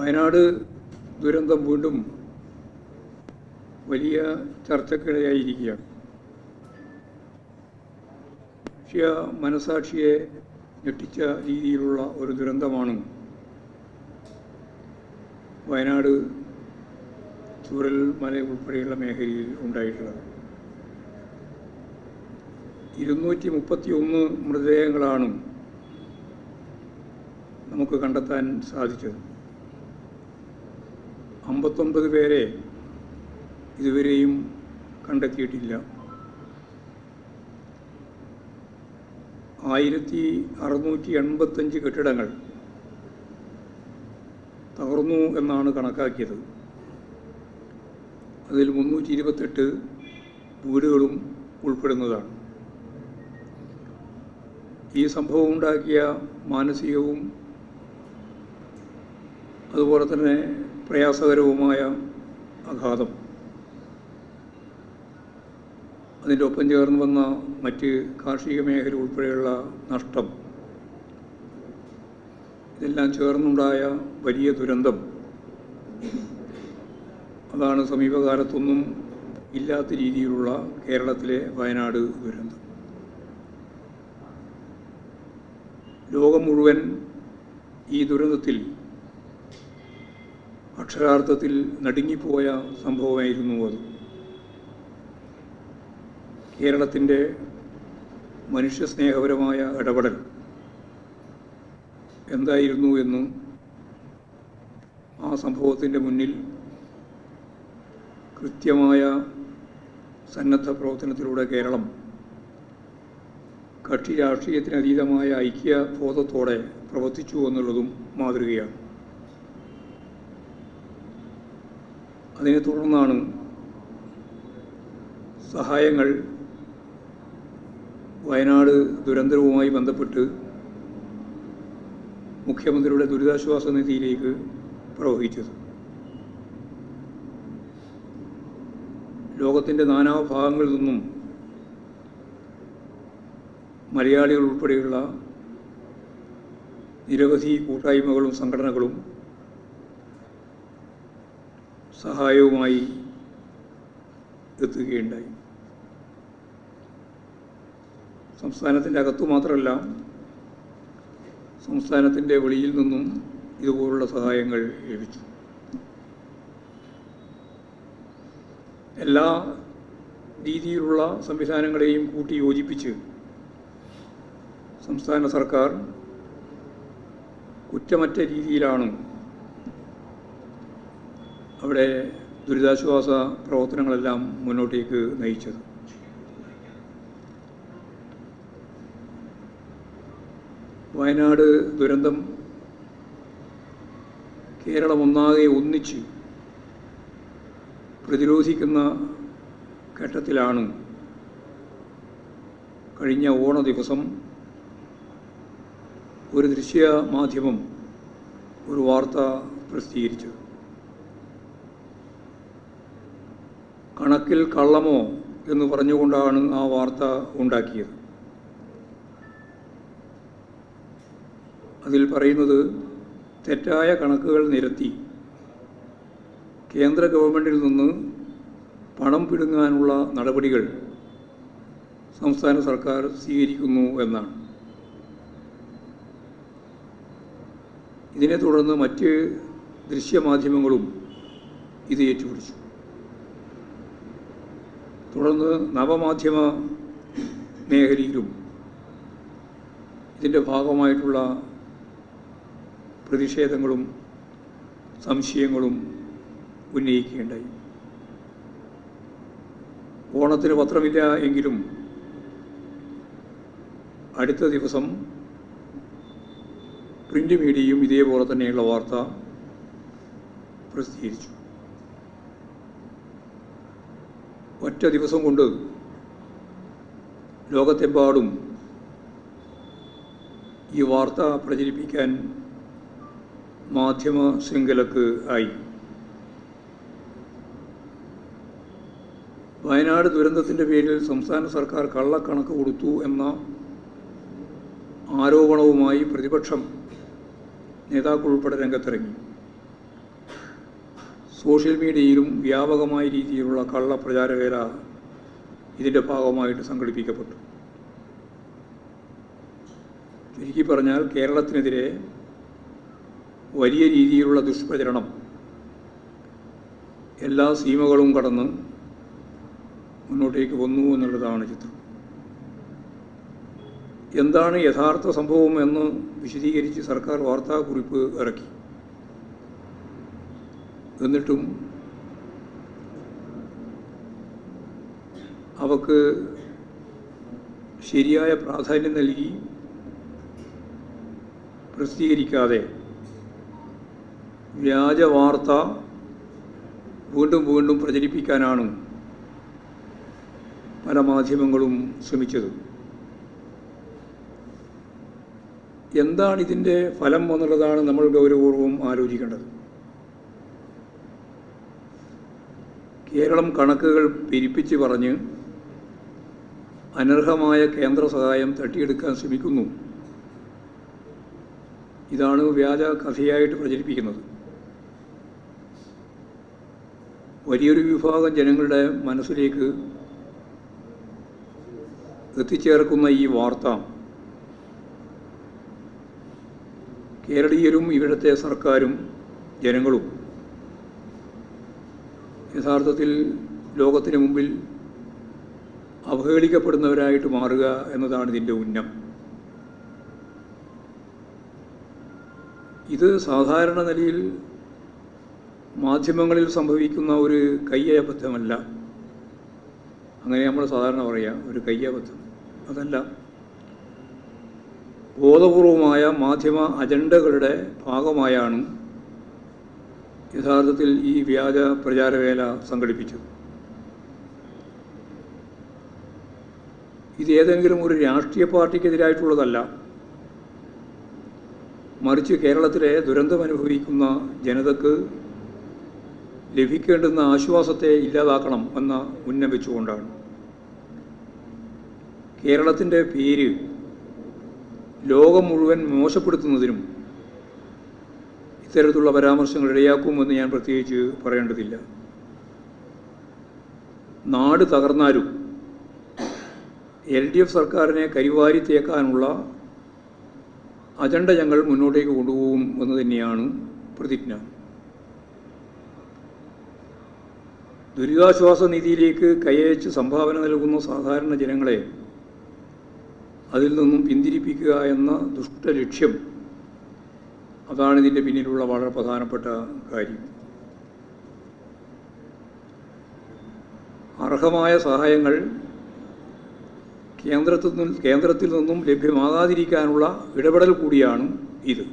വയനാട് ദുരന്തം വീണ്ടും വലിയ ചർച്ചക്കിടയായിരിക്കുകയാണ്. മനുഷ്യ മനസാക്ഷിയെ ഞെട്ടിച്ച രീതിയിലുള്ള ഒരു ദുരന്തമാണ് വയനാട് ചൂരൽമല ഉൾപ്പെടെയുള്ള മേഖലയിൽ ഉണ്ടായിട്ടുള്ളത്. 231 മൃതദേഹങ്ങളാണ് നമുക്ക് കണ്ടെത്താൻ സാധിച്ചത്. 59 പേരെ ഇതുവരെയും കണ്ടെത്തിയിട്ടില്ല. 1685 കെട്ടിടങ്ങൾ തകർന്നു എന്നാണ് കണക്കാക്കിയത്. അതിൽ 328 വീടുകളും ഉൾപ്പെടുന്നതാണ്. ഈ സംഭവം ഉണ്ടാക്കിയ മാനസികവും അതുപോലെ തന്നെ പ്രയാസകരവുമായ ആഘാതം, അതിൻ്റെ ഒപ്പം ചേർന്ന് വന്ന മറ്റ് കാർഷിക മേഖല ഉൾപ്പെടെയുള്ള നഷ്ടം, ഇതെല്ലാം ചേർന്നുണ്ടായ വലിയ ദുരന്തം, അതാണ് സമീപകാലത്തൊന്നും ഇല്ലാത്ത രീതിയിലുള്ള കേരളത്തിലെ വയനാട് ദുരന്തം. ലോകം മുഴുവൻ ഈ ദുരന്തത്തിൽ അക്ഷരാർത്ഥത്തിൽ നടുങ്ങിപ്പോയ സംഭവമായിരുന്നു അത്. കേരളത്തിൻ്റെ മനുഷ്യസ്നേഹപരമായ ഇടപെടൽ എന്തായിരുന്നു എന്ന് ആ സംഭവത്തിൻ്റെ മുന്നിൽ കൃത്യമായ സന്നദ്ധ പ്രവർത്തനത്തിലൂടെ കേരളം കക്ഷി രാഷ്ട്രീയത്തിനതീതമായ ഐക്യബോധത്തോടെ പ്രവർത്തിച്ചു എന്നുള്ളതും മാതൃകയാണ്. അതിനെ തുടർന്നാണ് സഹായങ്ങൾ വയനാട് ദുരന്തവുമായി ബന്ധപ്പെട്ട് മുഖ്യമന്ത്രിയുടെ ദുരിതാശ്വാസ നിധിയിലേക്ക് പ്രവഹിച്ചത്. ലോകത്തിൻ്റെ നാനാഭാഗങ്ങളിൽ നിന്നും മലയാളികൾ ഉൾപ്പെടെയുള്ള നിരവധി കൂട്ടായ്മകളും സംഘടനകളും സഹായവുമായി എത്തുകയുണ്ടായി. സംസ്ഥാനത്തിൻ്റെ അകത്തു മാത്രമല്ല, സംസ്ഥാനത്തിൻ്റെ വെളിയിൽ നിന്നും ഇതുപോലുള്ള സഹായങ്ങൾ ലഭിച്ചു. എല്ലാ രീതിയിലുള്ള സംവിധാനങ്ങളെയും കൂട്ടി യോജിപ്പിച്ച് സംസ്ഥാന സർക്കാർ കുറ്റമറ്റ രീതിയിലാണ് അവിടെ ദുരിതാശ്വാസ പ്രവർത്തനങ്ങളെല്ലാം മുന്നോട്ടേക്ക് നയിച്ചത്. വയനാട് ദുരന്തം കേരളം ഒന്നാകെ ഒന്നിച്ച് പ്രതിരോധിക്കുന്ന ഘട്ടത്തിലാണ് കഴിഞ്ഞ ഓണ ദിവസം ഒരു ദൃശ്യ മാധ്യമം ഒരു വാർത്ത പ്രസിദ്ധീകരിച്ചത്. കണക്കിൽ കള്ളമോ എന്ന് പറഞ്ഞുകൊണ്ടാണ് ആ വാർത്ത ഉണ്ടാക്കിയത്. അതിൽ പറയുന്നത്, തെറ്റായ കണക്കുകൾ നിരത്തി കേന്ദ്ര ഗവൺമെൻറ്റിൽ നിന്ന് പണം പിടുങ്ങാനുള്ള നടപടികൾ സംസ്ഥാന സർക്കാർ സ്വീകരിക്കുന്നു എന്നാണ്. ഇതിനെ തുടർന്ന് മറ്റ് ദൃശ്യമാധ്യമങ്ങളും ഇത് ഏറ്റുപിടിച്ചു. തുടർന്ന് നവമാധ്യമ മേഖലയിലും ഇതിൻ്റെ ഭാഗമായിട്ടുള്ള പ്രതിഷേധങ്ങളും സംശയങ്ങളും ഉന്നയിക്കുകയുണ്ടായി. ഓണത്തിന് പത്രമില്ല എങ്കിലും അടുത്ത ദിവസം പ്രിൻ്റ് മീഡിയയും ഇതേപോലെ തന്നെയുള്ള വാർത്ത പ്രസിദ്ധീകരിച്ചു. ഒറ്റ ദിവസം കൊണ്ട് ലോകത്തെമ്പാടും ഈ വാർത്ത പ്രചരിപ്പിക്കാൻ മാധ്യമ ശൃംഖലക്ക് ആയി. വയനാട് ദുരന്തത്തിൻ്റെ പേരിൽ സംസ്ഥാന സർക്കാർ കള്ളക്കണക്ക് കൊടുത്തു എന്ന ആരോപണവുമായി പ്രതിപക്ഷം നേതാക്കൾ ഉൾപ്പെടെ രംഗത്തിറങ്ങി. സോഷ്യൽ മീഡിയയിലും വ്യാപകമായ രീതിയിലുള്ള കള്ളപ്രചാരവേല ഇതിൻ്റെ ഭാഗമായിട്ട് സംഘടിപ്പിക്കപ്പെട്ടു. ചുരുക്കി പറഞ്ഞാൽ കേരളത്തിനെതിരെ വലിയ രീതിയിലുള്ള ദുഷ്പ്രചരണം എല്ലാ സീമകളും കടന്ന് മുന്നോട്ടേക്ക് വന്നു എന്നുള്ളതാണ് ചിത്രം. എന്താണ് യഥാർത്ഥ സംഭവം എന്ന് വിശദീകരിച്ച് സർക്കാർ വാർത്താക്കുറിപ്പ് ഇറക്കി. എന്നിട്ടും അവക്ക് ശരിയായ പ്രാധാന്യം നൽകി പ്രസിദ്ധീകരിക്കാതെ വ്യാജ വാർത്ത വീണ്ടും വീണ്ടും പ്രചരിപ്പിക്കാനാണ് പല മാധ്യമങ്ങളും ശ്രമിച്ചത്. എന്താണ് ഇതിൻ്റെ ഫലം എന്നുള്ളതാണ് നമ്മൾ ഗൗരവപൂർവ്വം ആലോചിക്കേണ്ടത്. കേരളം കണക്കുകൾ പെരുപ്പിച്ച് പറഞ്ഞ് അനർഹമായ കേന്ദ്ര സഹായം തട്ടിയെടുക്കാൻ ശ്രമിക്കുന്നു. ഇതാണ് വ്യാജ കഥയായിട്ട് പ്രചരിപ്പിക്കുന്നത്. വലിയൊരു വിഭാഗം ജനങ്ങളുടെ മനസ്സിലേക്ക് എത്തിച്ചേർക്കുന്ന ഈ വാർത്ത കേരളീയരും ഇവിടുത്തെ സർക്കാരും ജനങ്ങളും യഥാർത്ഥത്തിൽ ലോകത്തിന് മുമ്പിൽ അവഹേളിക്കപ്പെടുന്നവരായിട്ട് മാറുക എന്നതാണ് ഇതിൻ്റെ ഉന്നം. ഇത് സാധാരണ നിലയിൽ മാധ്യമങ്ങളിൽ സംഭവിക്കുന്ന ഒരു കയ്യബദ്ധമല്ല. അങ്ങനെ നമ്മൾ സാധാരണ പറയാം, ഒരു കയ്യബദ്ധം. അതല്ല, ബോധപൂർവമായ മാധ്യമ അജണ്ടകളുടെ ഭാഗമായാണ് യഥാർത്ഥത്തിൽ ഈ വ്യാജ പ്രചാരവേല സംഘടിപ്പിച്ചത്. ഇത് ഏതെങ്കിലും ഒരു രാഷ്ട്രീയ പാർട്ടിക്കെതിരായിട്ടുള്ളതല്ല, മറിച്ച് കേരളത്തിലെ ദുരന്തമനുഭവിക്കുന്ന ജനതക്ക് ലഭിക്കേണ്ടുന്ന ആശ്വാസത്തെ ഇല്ലാതാക്കണം എന്ന ഉന്നം വെച്ചുകൊണ്ടാണ്. കേരളത്തിൻ്റെ പേര് ലോകം മുഴുവൻ മോശപ്പെടുത്തുന്നതിനും ഇത്തരത്തിലുള്ള പരാമർശങ്ങൾ ഇടയാക്കുമെന്ന് ഞാൻ പ്രത്യേകിച്ച് പറയേണ്ടതില്ല. നാട് തകർന്നാലും LDF സർക്കാരിനെ കരിവാരി തേക്കാനുള്ള അജണ്ട ഞങ്ങൾ മുന്നോട്ടേക്ക് കൊണ്ടുപോകും എന്ന് തന്നെയാണ് പ്രതിജ്ഞ. ദുരിതാശ്വാസ നിധിയിലേക്ക് കൈയച്ച് സംഭാവന നൽകുന്ന സാധാരണ ജനങ്ങളെ അതിൽ നിന്നും പിന്തിരിപ്പിക്കുക എന്ന ദുഷ്ടലക്ഷ്യം, അതാണ് ഇതിൻ്റെ പിന്നിലുള്ള വളരെ പ്രധാനപ്പെട്ട കാര്യം. അർഹമായ സഹായങ്ങൾ കേന്ദ്രത്തിൽ നിന്നും ലഭ്യമാകാതിരിക്കാനുള്ള ഇടപെടൽ കൂടിയാണ് ഇത്.